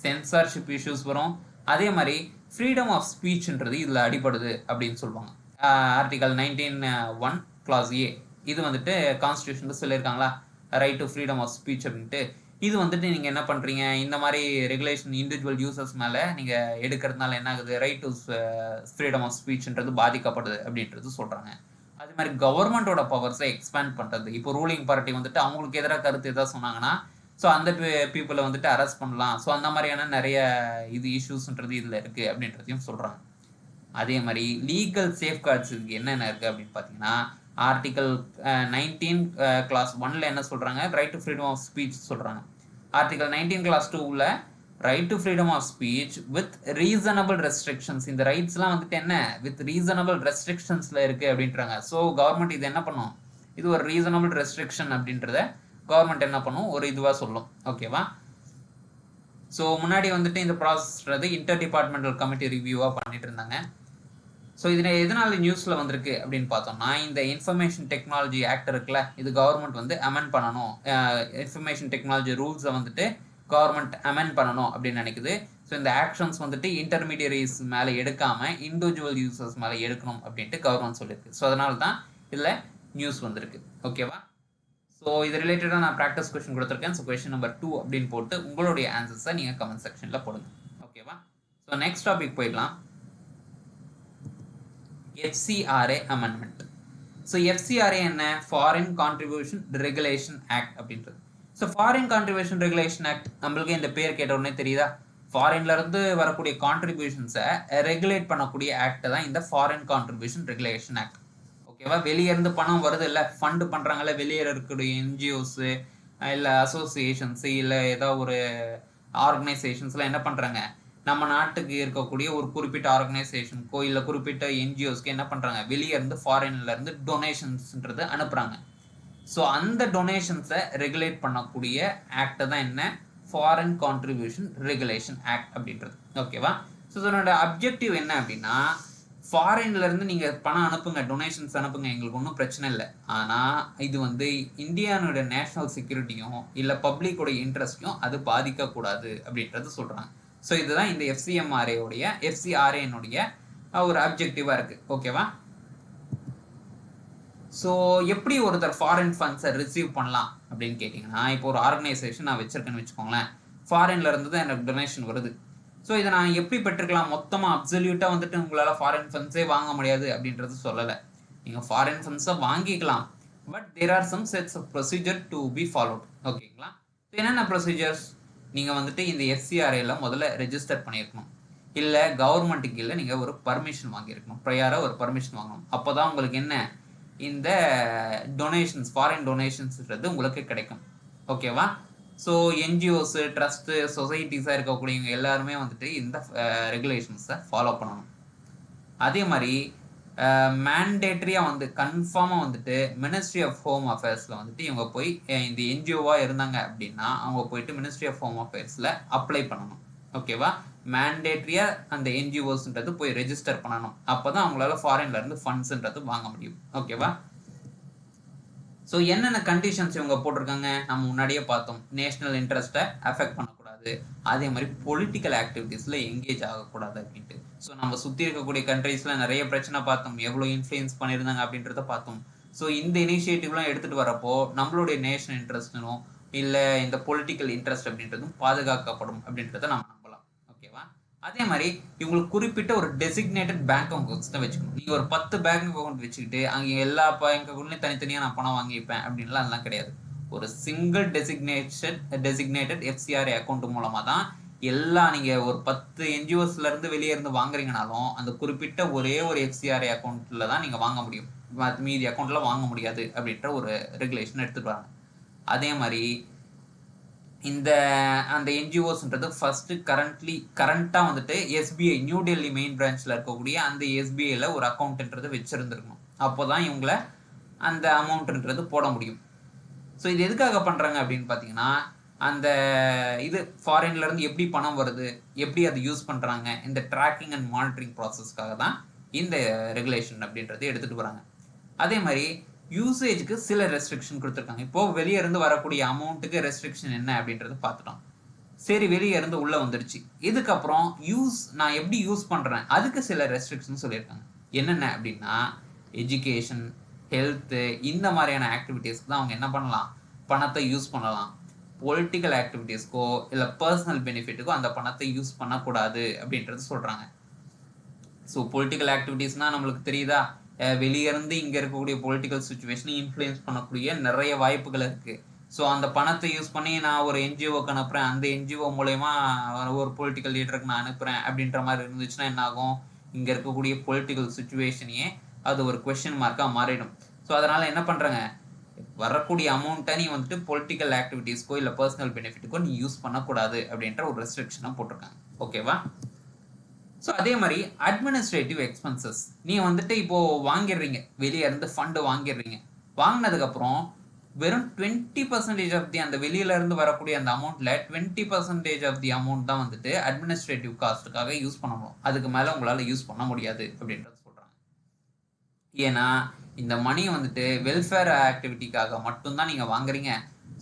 சென்சார்ஷிப் இஷ்யூஸ் வரும். அதே மாதிரி ஃப்ரீடம் ஆஃப் ஸ்பீச்ன்றது இதில் அடிபடுது அப்படின்னு சொல்லுவாங்க. ஆர்டிகல் 19(1) clause A இது வந்துட்டு கான்ஸ்டியூஷனில் சொல்லியிருக்காங்களா, right to freedom of speech அப்படின்ட்டு. இது வந்துட்டு நீங்கள் என்ன பண்ணுறீங்க, இந்த மாதிரி ரெகுலேஷன் இண்டிவிஜுவல் யூசர்ஸ் மேலே நீங்கள் எடுக்கிறதுனால என்ன ஆகுது, ரைட் டு ஃப்ரீடம் ஆஃப் ஸ்பீச்ன்றது பாதிக்கப்படுது அப்படின்றது சொல்கிறாங்க. அதே மாதிரி கவர்மெண்ட்டோட பவர்ஸை எக்ஸ்பேண்ட் பண்ணுறது. இப்போ ரூலிங் பார்ட்டி வந்துட்டு அவங்களுக்கு எதிராக கருத்து எதாவது சொன்னாங்கன்னா ஸோ அந்த பீப்புளை வந்துட்டு அரெஸ்ட் பண்ணலாம். ஸோ அந்த மாதிரியான நிறைய இது இஷ்யூஸ்ன்றது இதில் இருக்குது அப்படின்றதையும் சொல்கிறாங்க. அதே மாதிரி லீகல் சேஃப்கார்ட்ஸ் இதுக்கு என்னென்ன இருக்குது அப்படின்னு பார்த்தீங்கன்னா ஆர்டிகல் 19 clause 1 என்ன சொல்கிறாங்க, right to freedom of speech சொல்கிறாங்க. Article 19 clause 2 right to freedom of speech with reasonable restrictions. இந்த ரைட்ஸ்லாம் வந்துட்டு என்ன, வித் ரீசனபிள் ரெஸ்ட்ரிக்ஷன்ஸில் இருக்குது அப்படின்றாங்க. ஸோ கவர்மெண்ட் இது என்ன பண்ணும், இது ஒரு ரீசனபிள் ரெஸ்ட்ரிக்ஷன் அப்படின்றத கவர்மெண்ட் என்ன பண்ணும், ஒரு இதுவாக சொல்லும். ஓகேவா? ஸோ முன்னாடி வந்துட்டு இந்த ப்ராசஸ்ன்றது இன்டர் டிபார்ட்மெண்டல் கமிட்டி ரிவ்யூவாக பண்ணிட்டு இருந்தாங்க. ஸோ இதில் எதனால நியூஸில் வந்திருக்கு அப்படின்னு பார்த்தோம்னா இந்த இன்ஃபர்மேஷன் டெக்னாலஜி ஆக்ட் இருக்குல்ல, இது கவர்மெண்ட் வந்து அமெண்ட் பண்ணணும். இன்ஃபர்மேஷன் டெக்னாலஜி ரூல்ஸை வந்துட்டு கவர்மெண்ட் அமெண்ட் பண்ணணும் அப்படின்னு நினைக்குது. ஸோ இந்த ஆக்ஷன்ஸ் வந்துட்டு இன்டர்மீடியரிஸ் மேலே எடுக்காமல் இண்டிவிஜுவல் யூசர்ஸ் மேலே எடுக்கணும் அப்படின்ட்டு கவர்மெண்ட் சொல்லியிருக்கு. ஸோ அதனால தான் இதில் நியூஸ் வந்திருக்கு. ஓகேவா? ஸோ இது ரிலேட்டடாக நான் ப்ராக்டிஸ் கொஸ்டின் கொடுத்துருக்கேன். ஸோ கொஸ்டின் நம்பர் 2 அப்படின்னு போட்டு உங்களுடைய ஆன்சர்ஸை நீங்கள் கமெண்ட் செக்ஷனில் போடுங்க. ஓகேவா? ஸோ நெக்ஸ்ட் டாபிக் போயிடலாம். FCRA amendment. ஸோ FCRA என்ன, ஃபாரின் கான்ட்ரிபியூஷன் ரெகுலேஷன் ஆக்ட் அப்படின்றது. So foreign contribution regulation act நம்மளுக்கு இந்த பேர் கேட்ட உடனே தெரியுதா, ஃபாரின்லேருந்து வரக்கூடிய கான்ட்ரிபியூஷன்ஸை ரெகுலேட் பண்ணக்கூடிய ஆக்ட் தான் இந்த ஃபாரின் கான்ட்ரிபியூஷன் ரெகுலேஷன் ஆக்ட். ஓகேவா? வெளிய இருந்து பணம் வருது இல்ல, ஃபண்ட் பண்றாங்கல்ல, வெளிய இருக்கக்கூடிய என்ஜிஓஸ் இல்ல அசோசியேஷன்ஸ் இல்ல ஏதோ ஒரு ஆர்கனைசேஷன்ஸ்லாம் என்ன பண்றாங்க, நம்ம நாட்டுக்கு இருக்கக்கூடிய ஒரு குறிப்பிட்ட ஆர்கனைசேஷனுக்கோ இல்ல குறிப்பிட்ட என்ஜிஓஸ்க்கு என்ன பண்றாங்க, வெளிய இருந்து ஃபாரின்ல இருந்து டொனேஷன்ஸ்ன்றது அனுப்புறாங்க. ஸோ அந்த டொனேஷன்ஸை ரெகுலேட் பண்ணக்கூடிய ஆக்ட் தான் என்ன, ஃபாரின் கான்ட்ரிபியூஷன் ரெகுலேஷன் ஆக்ட் அப்படின்றது. ஓகேவா? ஸோ இதனோட அப்ஜெக்டிவ் என்ன அப்படின்னா, ஃபாரின்ல இருந்து நீங்க பணம் அனுப்புங்க, டொனேஷன்ஸ் அனுப்புங்க, எங்களுக்கு ஒன்றும் பிரச்சனை இல்லை. ஆனா இது வந்து இந்தியானோட நேஷனல் செக்யூரிட்டியும் இல்ல பப்ளிக்கோட இன்ட்ரெஸ்டையும் அது பாதிக்க கூடாது அப்படின்றது சொல்றாங்க. ஸோ இதுதான் இந்த எஃப்சிஆர்ஏனுடைய ஒரு அப்ஜெக்டிவா இருக்கு. ஓகேவா? ஸோ எப்படி ஒருத்தர் ஃபாரின் ஃபண்ட்ஸை ரிசீவ் பண்ணலாம் அப்படின்னு கேட்டிங்கன்னா, இப்போ ஒரு ஆர்கனைசேஷன் நான் வச்சிருக்கேன்னு வச்சுக்கோங்களேன், ஃபாரின்ல இருந்து தான் எனக்கு டொனேஷன் வருது. ஸோ இதை நான் எப்படி பெற்றுக்கலாம், மொத்தமாக அப்சல்யூட்டாக வந்துட்டு உங்களால் ஃபாரின் ஃபண்ட்ஸே வாங்க முடியாது அப்படின்றது சொல்லலை. நீங்கள் ஃபாரின் ஃபண்ட்ஸை வாங்கிக்கலாம், but there are some sets of procedure to be followed. ஓகேங்களா? என்னென்ன ப்ரொசீஜர்ஸ், நீங்கள் வந்துட்டு இந்த எஃப்சிஆர்ஏல முதல்ல ரெஜிஸ்டர் பண்ணியிருக்கணும், இல்லை கவர்மெண்ட்டுக்கு இல்லை நீங்கள் ஒரு பர்மிஷன் வாங்கியிருக்கணும், ப்ரையராக ஒரு பர்மிஷன் வாங்கணும். அப்போ தான் உங்களுக்கு என்ன, இந்த டொனேஷன்ஸ் ஃபாரின் டொனேஷன்ஸ்ன்றது உங்களுக்கு கிடைக்கும். ஓகேவா? ஸோ என்ஜிஓஸ் ட்ரஸ்ட் சொசைட்டிஸாக இருக்கக்கூடியவங்க எல்லாருமே வந்துட்டு இந்த ரெகுலேஷன்ஸை ஃபாலோ பண்ணணும். அதே மாதிரி மேண்டேட்ரியாக வந்து கன்ஃபார்மாக வந்துட்டு மினிஸ்ட்ரி ஆஃப் ஹோம் அஃபேர்ஸில் வந்துட்டு இவங்க போய் இந்த என்ஜிஓவாக இருந்தாங்க அப்படின்னா அவங்க போயிட்டு மினிஸ்ட்ரி ஆஃப் ஹோம் அஃபேர்ஸில் அப்ளை பண்ணணும். ஓகேவா? மேண்டேட்ரியா அந்த என்ஜிஓஸ்ன்றது போய் ரெஜிஸ்டர் பண்ணணும். அப்போதான் அவங்களால ஃபாரின்ல இருந்து ஃபண்ட்ஸ்ன்றது வாங்க முடியும். ஓகேவா? ஸோ என்னென்ன கண்டிஷன்ஸ் இவங்க போட்டிருக்காங்க நம்ம முன்னாடியே பார்த்தோம். நேஷனல் இன்ட்ரெஸ்ட்டை அஃபெக்ட் பண்ணக்கூடாது, அதே மாதிரி பொலிட்டிக்கல் ஆக்டிவிட்டீஸில் எங்கேஜ் ஆகக்கூடாது அப்படின்ட்டு. ஸோ நம்ம சுற்றி இருக்கக்கூடிய கண்ட்ரீஸில் நிறைய பிரச்சனை பார்த்தோம், எவ்வளோ இன்ஃப்ளூயன்ஸ் பண்ணியிருந்தாங்க அப்படின்றத பார்த்தோம். ஸோ இந்த இனிஷியேட்டிவ்லாம் எடுத்துகிட்டு வரப்போ நம்மளுடைய நேஷனல் இன்ட்ரெஸ்ட்னும் இல்லை இந்த பொலிட்டிக்கல் இன்ட்ரெஸ்ட் அப்படின்றதும் பாதுகாக்கப்படும் அப்படின்றத நம்ம நம்பலாம். ஓகேவா? அதே மாதிரி இவங்களுக்கு குறிப்பிட்ட ஒரு டெசிக்னேட்டட் பேங்க் அக்கௌண்ட்ஸ் தான் வச்சுக்கணும். நீங்கள் ஒரு 10 பேங்க் அக்கௌண்ட் வச்சுக்கிட்டு அங்கே எல்லா பேங்க் அக்கௌண்ட்லையும் தனித்தனியாக நான் பணம் வாங்கிப்பேன் அப்படின்லாம் அதெல்லாம் கிடையாது. ஒரு சிங்கிள் டெசிக்னேட்டட் எஃப்சிஆர்ஏ அக்கௌண்ட் மூலமாக தான் எல்லா நீங்கள் ஒரு 10 என்ஜிஓஸ்ல இருந்து வெளியே இருந்து வாங்குறீங்கனாலும் அந்த குறிப்பிட்ட ஒரே ஒரு எஃப்சிஆர்ஏ அக்கௌண்ட்ல தான் நீங்கள் வாங்க முடியும், மீதி அக்கௌண்ட்ல வாங்க முடியாது அப்படின்ற ஒரு ரெகுலேஷன் எடுத்துட்டு வராங்க. அதே மாதிரி இந்த அந்த என்ஜிஓஸ்ன்றது ஃபர்ஸ்ட் கரண்டாக வந்துட்டு எஸ்பிஐ நியூ டெல்லி மெயின் பிரான்ச்சில் இருக்கக்கூடிய அந்த எஸ்பிஐல ஒரு அக்கௌண்ட்ன்றது வச்சிருந்துருக்கணும். அப்போ தான் இவங்களை அந்த அமௌண்ட்ன்றது போட முடியும். ஸோ இது எதுக்காக பண்ணுறாங்க அப்படின்னு பார்த்தீங்கன்னா, அந்த இது ஃபாரின்ல இருந்து எப்படி பணம் வருது, எப்படி அதை யூஸ் பண்ணுறாங்க, இந்த ட்ராக்கிங் அண்ட் மானிட்டரிங் ப்ராசஸ்க்காக தான் இந்த ரெகுலேஷன் அப்படின்றது எடுத்துகிட்டு வராங்க. அதே மாதிரி யூசேஜுக்கு சில ரெஸ்ட்ரிக்ஷன் கொடுத்துருக்காங்க. இப்போ வெளியே இருந்து வரக்கூடிய அமௌண்ட்டுக்கு ரெஸ்ட்ரிக்ஷன் என்ன அப்படின்றது பார்த்துட்டோம். சரி, வெளியே இருந்து உள்ள வந்துருச்சு, இதுக்கப்புறம் நான் எப்படி யூஸ் பண்றேன் அதுக்கு சில ரெஸ்ட்ரிக்ஷன் சொல்லியிருக்காங்க. என்னென்ன அப்படின்னா, எஜுகேஷன், ஹெல்த்து, இந்த மாதிரியான ஆக்டிவிட்டீஸ்க்கு தான் அவங்க என்ன பண்ணலாம், பணத்தை யூஸ் பண்ணலாம். பொலிட்டிக்கல் ஆக்டிவிட்டீஸ்க்கோ இல்லை பர்சனல் பெனிஃபிட்டுக்கோ அந்த பணத்தை யூஸ் பண்ணக்கூடாது அப்படின்றது சொல்றாங்க. ஸோ பொலிட்டிக்கல் ஆக்டிவிட்டீஸ்னா நம்மளுக்கு தெரியுதா, வெளியே இருந்து இங்கே இருக்கக்கூடிய பொலிட்டிக்கல் சுச்சுவேஷனை இன்ஃப்ளூயன்ஸ் பண்ணக்கூடிய நிறைய வாய்ப்புகள் இருக்குது. ஸோ அந்த பணத்தை யூஸ் பண்ணி நான் ஒரு என்ஜிஓக்கு அனுப்புகிறேன், அந்த என்ஜிஓ மூலயமா ஒரு பொலிட்டிக்கல் லீடருக்கு நான் அனுப்புகிறேன் அப்படின்ற மாதிரி இருந்துச்சுன்னா என்ன ஆகும், இங்கே இருக்கக்கூடிய பொலிட்டிக்கல் சுச்சுவேஷனையே அது ஒரு கொஸ்டின் மார்க்காக மாறிடும். ஸோ அதனால் என்ன பண்ணுறாங்க, வரக்கூடிய அமௌண்ட்டை நீ வந்துட்டு பொலிட்டிக்கல் ஆக்டிவிட்டீஸ்க்கோ இல்லை பர்சனல் பெனிஃபிட்டுக்கோ நீ யூஸ் பண்ணக்கூடாது அப்படின்ற ஒரு ரெஸ்ட்ரிக்ஷனை போட்டிருக்காங்க. ஓகேவா? ஸோ அதே மாதிரி அட்மினிஸ்ட்ரேட்டிவ் எக்ஸ்பென்சஸ், நீ வந்துட்டு இப்போ வாங்கிடுறீங்க, வெளியே இருந்து ஃபண்டு வாங்கிடுறீங்க, வாங்கினதுக்கப்புறம் வெறும் 20% ஆஃப் தி அந்த வெளியில இருந்து வரக்கூடிய அந்த அமௌண்ட்ல 20% ஆஃப் தி அமௌண்ட் தான் வந்துட்டு அட்மினிஸ்ட்ரேட்டிவ் காஸ்ட்டுக்காக யூஸ் பண்ண முடியும், அதுக்கு மேலே உங்களால் யூஸ் பண்ண முடியாது அப்படின்றது சொல்கிறாங்க. ஏன்னா இந்த மணியை வந்துட்டு வெல்ஃபேர் ஆக்டிவிட்டிக்காக மட்டும்தான் நீங்கள் வாங்குறீங்க.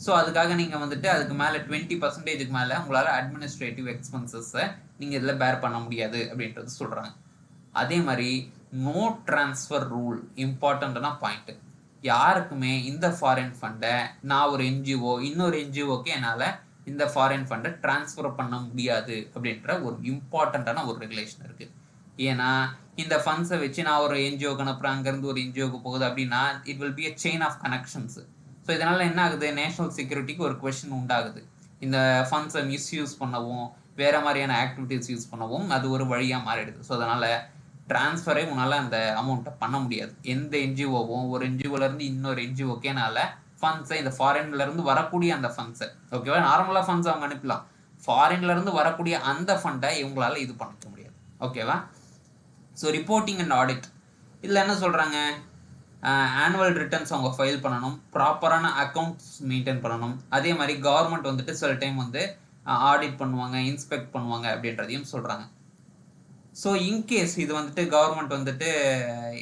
ஸோ அதுக்காக நீங்கள் வந்துட்டு அதுக்கு மேலே 20%க்கு மேலே உங்களால் அட்மினிஸ்ட்ரேட்டிவ் எக்ஸ்பென்சஸை நீங்கள் இதில் பேர் பண்ண முடியாது அப்படின்றது சொல்கிறாங்க. அதே மாதிரி நோ ட்ரான்ஸ்ஃபர் ரூல் இம்பார்ட்டண்ட்டான பாயிண்ட்டு. யாருக்குமே இந்த ஃபாரின் ஃபண்டை நான் ஒரு என்ஜிஓ இன்னொரு என்ஜிஓக்கு என்னால் இந்த ஃபாரின் ஃபண்டை ட்ரான்ஸ்ஃபர் பண்ண முடியாது அப்படின்ற ஒரு இம்பார்ட்டண்ட்டான ஒரு ரெகுலேஷன் இருக்குது. ஏன்னா இந்த ஃபண்ட்ஸை வச்சு நான் ஒரு என்ஜிஓக்கு அனுப்புகிறேன், அங்கேருந்து ஒரு என்ஜிஓக்கு போகுது அப்படின்னா it will be a chain of connections. So இதனால் என்ன ஆகுது, நேஷனல் செக்யூரிட்டிக்கு ஒரு கொஸ்டின் உண்டாகுது. இந்த ஃபண்ட்ஸை மிஸ்யூஸ் பண்ணவும் வேறு மாதிரியான ஆக்டிவிட்டீஸ் யூஸ் பண்ணவும் அது ஒரு வழியாக மாறிடுது. ஸோ அதனால் ட்ரான்ஸ்ஃபரே உன்னால் அந்த அமௌண்ட்டை பண்ண முடியாது. எந்த என்ஜிஓவும் ஒரு என்ஜிஓலேருந்து இன்னொரு என்ஜிஓக்கேனால ஃபண்ட்ஸை இந்த ஃபாரின்லேருந்து வரக்கூடிய அந்த ஃபண்ட்ஸை, ஓகேவா, நார்மலாக ஃபண்ட்ஸ் அவங்க அனுப்பலாம், ஃபாரின்லேருந்து வரக்கூடிய அந்த ஃபண்டை இவங்களால இது பண்ணிக்க முடியாது. ஓகேவா. ஸோ ரிப்போர்ட்டிங் அண்ட் ஆடிட் இதில் என்ன சொல்கிறாங்க, ஆனுவல் ரிட்டர்ன்ஸ் அவங்க ஃபைல் பண்ணணும், ப்ராப்பரான அக்கௌண்ட்ஸ் மெயின்டைன் பண்ணணும். அதே மாதிரி கவர்மெண்ட் வந்துட்டு சில டைம் வந்து ஆடிட் பண்ணுவாங்க, இன்ஸ்பெக்ட் பண்ணுவாங்க அப்படின்றதையும் சொல்கிறாங்க. ஸோ இன்கேஸ் இது வந்துட்டு கவர்மெண்ட் வந்துட்டு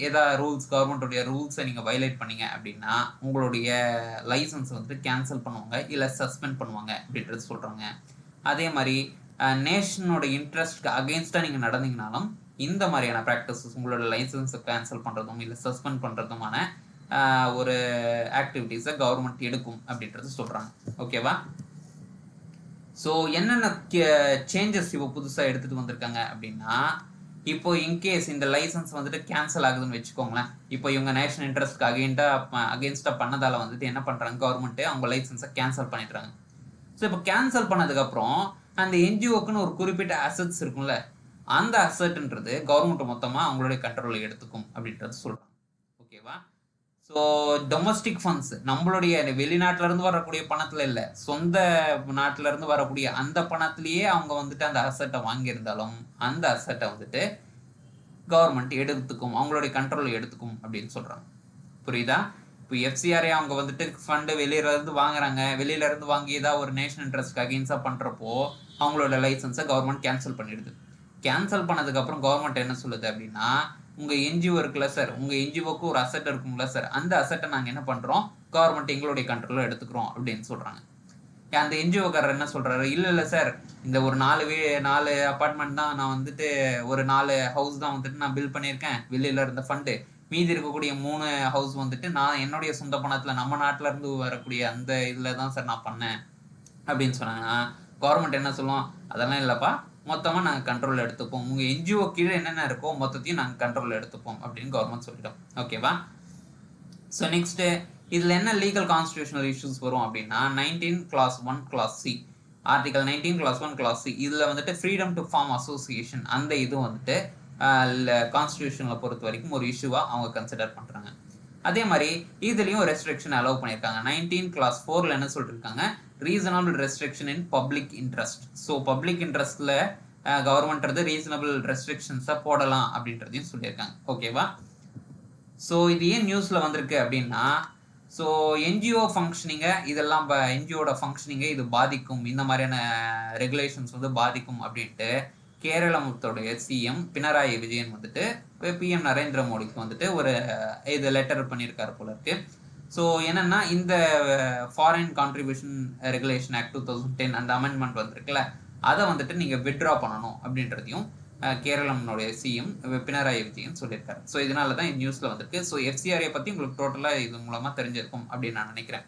ஏதாவது கவர்மெண்ட்டுடைய ரூல்ஸை நீங்கள் வயலேட் பண்ணீங்க அப்படின்னா உங்களுடைய லைசன்ஸ் வந்துட்டு கேன்சல் பண்ணுவாங்க, இல்லை சஸ்பெண்ட் பண்ணுவாங்க அப்படின்றது சொல்கிறாங்க. அதே மாதிரி நேஷனோட இன்ட்ரெஸ்ட்க்கு அகெயின்ஸ்டாக நீங்கள் நடந்தீங்கனாலும் இந்த மாதிரியான ப்ராக்டிசஸ், உங்களோட லைசன்ஸை கேன்சல் பண்ணுறதும் இல்லை சஸ்பெண்ட் பண்ணுறதுமான ஒரு ஆக்டிவிட்டீஸை கவர்மெண்ட் எடுக்கும் அப்படின்றது சொல்கிறாங்க. ஓகேவா. ஸோ என்னென்ன சேஞ்சஸ் இப்போ புதுசாக எடுத்துகிட்டு வந்திருக்காங்க அப்படின்னா, இப்போ இன்கேஸ் இந்த லைசன்ஸ் வந்துட்டு கேன்சல் ஆகுதுன்னு வச்சுக்கோங்களேன். இப்போ இவங்க நேஷனல் இன்ட்ரெஸ்ட்க்கு அகெயின்ஸ்டாக பண்ணதால் வந்துட்டு என்ன பண்ணுறாங்க, கவர்மெண்ட்டு அவங்க லைசன்ஸை கேன்சல் பண்ணிடுறாங்க. ஸோ இப்போ கேன்சல் பண்ணதுக்கப்புறம் அந்த என்ஜிஓக்குன்னு ஒரு குறிப்பிட்ட அசட்ஸ் இருக்கும்ல, அந்த அசட்ன்றது கவர்மெண்ட் மொத்தமாக அவங்களுடைய கண்ட்ரோலில் எடுத்துக்கும் அப்படின்றது சொல்கிறாங்க. ஓகேவா. ஸோ டொமஸ்டிக் ஃபண்ட்ஸ், நம்மளுடைய வெளிநாட்டிலேருந்து வரக்கூடிய பணத்தில் இல்லை, சொந்த நாட்டிலேருந்து வரக்கூடிய அந்த பணத்திலேயே அவங்க வந்துட்டு அந்த அசட்டை வாங்கியிருந்தாலும் அந்த அசட்டை வந்துட்டு கவர்மெண்ட் எடுத்துக்கும், அவங்களுடைய கண்ட்ரோலில் எடுத்துக்கும் அப்படின்னு சொல்கிறாங்க. புரியுதா. இப்போ எஃப்சிஆரே அவங்க வந்துட்டு ஃபண்டு வெளியிலேருந்து வாங்குறாங்க, வெளியிலேருந்து வாங்கி ஏதாவது ஒரு நேஷனல் இன்ட்ரெஸ்ட்க்கு அகெயின்ஸ்டாக பண்ணுறப்போ அவங்களோட லைசன்ஸை கவர்மெண்ட் கேன்சல் பண்ணிடுது. கேன்சல் பண்ணதுக்கப்புறம் கவர்மெண்ட் என்ன சொல்லுது அப்படின்னா, உங்கள் என்ஜிஓ இருக்குல்ல சார், உங்கள் என்ஜிஓக்கு ஒரு அசட் இருக்குங்களா சார், அந்த அசட்டை நாங்கள் என்ன பண்ணுறோம், கவர்மெண்ட் எங்களுடைய கண்ட்ரோலில் எடுத்துக்கிறோம் அப்படின்னு சொல்கிறாங்க. அந்த என்ஜிஓக்காரர் என்ன சொல்கிறாரு, இல்லை சார், இந்த ஒரு 4 அப்பார்ட்மெண்ட் தான் நான் வந்துட்டு ஒரு 4 ஹவுஸ் தான் வந்துட்டு நான் பில் பண்ணியிருக்கேன் வெளியில் இருந்த ஃபண்டு, மீதி இருக்கக்கூடிய 3 ஹவுஸ் வந்துட்டு நான் என்னுடைய சொந்த பணத்தில் நம்ம நாட்டில் இருந்து வரக்கூடிய அந்த இதில் தான் சார் நான் பண்ணேன் அப்படின்னு சொன்னாங்கன்னா கவர்மெண்ட் என்ன சொல்லுவோம், அதெல்லாம் இல்லைப்பா, மொத்தமாக நாங்கள் கண்ட்ரோலில் எடுத்துப்போம், உங்கள் என்ஜிஓ கீழே என்னென்ன இருக்கோ மொத்தத்தையும் நாங்கள் கண்ட்ரோலில் எடுத்துப்போம் அப்படின்னு கவர்மெண்ட் சொல்லிட்டோம். ஓகேவா. ஸோ நெக்ஸ்ட்டு இதில் என்ன லீகல் கான்ஸ்டியூஷனல் இஷ்யூஸ் வரும் அப்படின்னா 19 clause 1 clause C, article 19 clause 1 clause C, இதில் வந்துட்டு ஃப்ரீடம் டு ஃபார்ம் அசோசியேஷன் அந்த இது வந்துட்டு கான்ஸ்டியூஷனில் பொறுத்த வரைக்கும் ஒரு இஷ்யூவாக அவங்க கன்சிடர் பண்ணுறாங்க. அதே மாதிரி இதுலேயும் ரெஸ்ட்ரிக்ஷன் அலோவ் பண்ணியிருக்காங்க. 19 clause 4 என்ன சொல்லியிருக்காங்க, reasonable restriction in public interest. So public இன்ட்ரெஸ்ட்டில் கவர்மெண்ட்றது ரீசனபிள் ரெஸ்ட்ரிக்ஷன்ஸை போடலாம் அப்படின்றதையும் சொல்லியிருக்காங்க. ஓகேவா. ஸோ இது ஏன் நியூஸில் வந்திருக்கு அப்படின்னா, ஸோ என்ஜிஓ ஃபங்க்ஷனிங்கை இதெல்லாம் என்ஜிஓட ஃபங்க்ஷனிங்கை இது பாதிக்கும், இந்த மாதிரியான ரெகுலேஷன்ஸ் வந்து பாதிக்கும் அப்படின்ட்டு கேரளத்துடைய சிஎம் பினராயி விஜயன் வந்துட்டு பிஎம் நரேந்திர மோடிக்கு வந்துட்டு ஒரு இது லெட்டர் பண்ணியிருக்காரு போல இருக்கு. ஸோ என்னன்னா இந்த ஃபாரின் கான்ட்ரிபியூஷன் ரெகுலேஷன் ஆக்ட் 2010 அந்த அமெண்ட்மெண்ட் வந்திருக்குல்ல, அதை வந்துட்டு நீங்கள் வித்ட்ரா பண்ணணும் அப்படின்றதையும் கேரளம்னுடைய சிஎம் பினராயி விஜயன் சொல்லியிருக்காரு. ஸோ இதனால தான் நியூஸில் வந்திருக்கு. ஸோ எஃப்சிஆரை பற்றி உங்களுக்கு டோட்டலாக இது மூலமாக தெரிஞ்சிருக்கும் அப்படின்னு நான் நினைக்கிறேன்.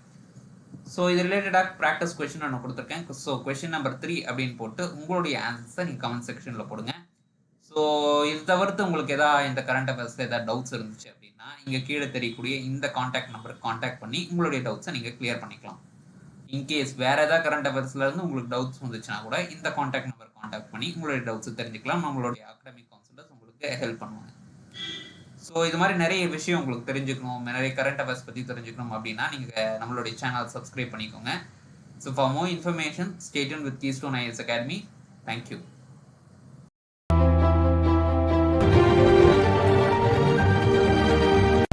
ஸோ இது ரிலேட்டடாக ப்ராக்டிஸ் கொஸ்டின் நான் கொடுத்துருக்கேன். ஸோ கொஸ்டின் நம்பர் 3 அப்படின்னு போட்டு உங்களுடைய ஆன்சர்ஸை நீங்கள் கமெண்ட் செக்ஷனில் போடுங்க. ஸோ இது தவிர்த்து உங்களுக்கு எதாவது இந்த கரண்ட் அஃபேர்ஸில் ஏதாவது டவுட்ஸ் இருந்துச்சு அப்படின்னா இங்கே கீழே தெரியக்கூடிய இந்த காண்டாக்ட் நம்பருக்கு காண்டாக்ட் பண்ணி உங்களுடைய டவுட்ஸை நீங்கள் கிளியர் பண்ணிக்கலாம். இன்கேஸ் வேறு ஏதாவது கரண்ட் அஃபேர்ஸில் இருந்து உங்களுக்கு டவுட்ஸ் வந்துச்சுன்னா கூட இந்த காண்டாக்ட் நம்பர் காண்டாக்ட் பண்ணி உங்களுடைய டவுட்ஸை தெரிஞ்சுக்கலாம். நம்மளுடைய அகாடமிக் கவுன்சிலர்ஸ் உங்களுக்கு ஹெல்ப் பண்ணுவாங்க. ஸோ இது மாதிரி நிறைய விஷயம் உங்களுக்கு தெரிஞ்சுக்கணும், நிறைய கரண்ட் அஃபேர்ஸ் பற்றி தெரிஞ்சுக்கணும் அப்படின்னா நீங்கள் நம்மளுடைய சேனல் சப்ஸ்கிரைப் பண்ணிக்கோங்க. So for more information stay tuned with keystone IAS academy. Thank you.